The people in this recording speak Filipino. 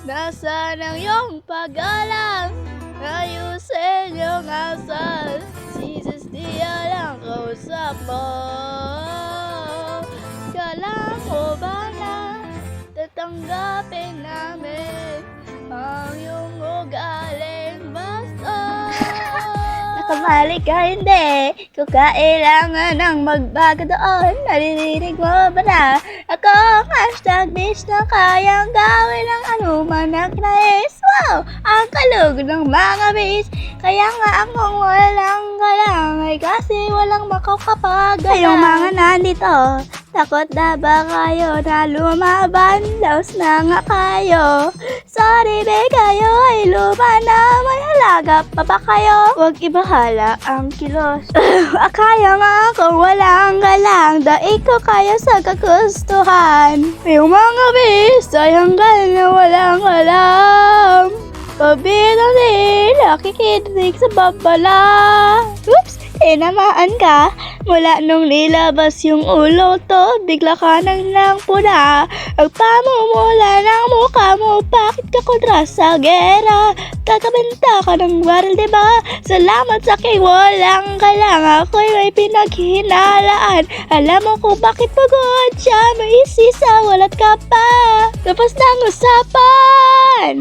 Nasaan ang iyong pag-alam? Ayusin yung asal. Jesus, di lang kausap mo. Kala mo ba na tatanggapin namin ang iyong ugaling basto? Nakamali ka hindi, kung kailangan ng magbago doon. Naririnig mo ba na ako ang hashtag bitch na kayang gawin ang anuman na kinais? Wow, ang kalug ng mga bitch. Kaya nga akong walang galang ay kasi walang makakapagalang. Kayong mga nandito, takot na ba kayo na lumaban? Laos na nga kayo. Sorry be, kayo ay luma na. May halaga pa ba kayo? Huwag ibahala ang kilos. Akaya nga akong walang galang. Daig ko kayo sa kagustuhan. Yung mga bis ay hanggang na walang alam. Pabitang din, nakikinig sa babala. Oops! Tinamaan ka. Mula nung nilabas yung ulo to, bigla ka nang puna. Ang pamumula ng mukha mo, bakit ka kontra sa gera? Kakabenta ka ng baril, diba? Salamat sa aking walang galang. Ako'y may pinaghinalaan. Alam mo kung bakit pagod siya. May isisa, walat ka pa. Tapos ng usapan.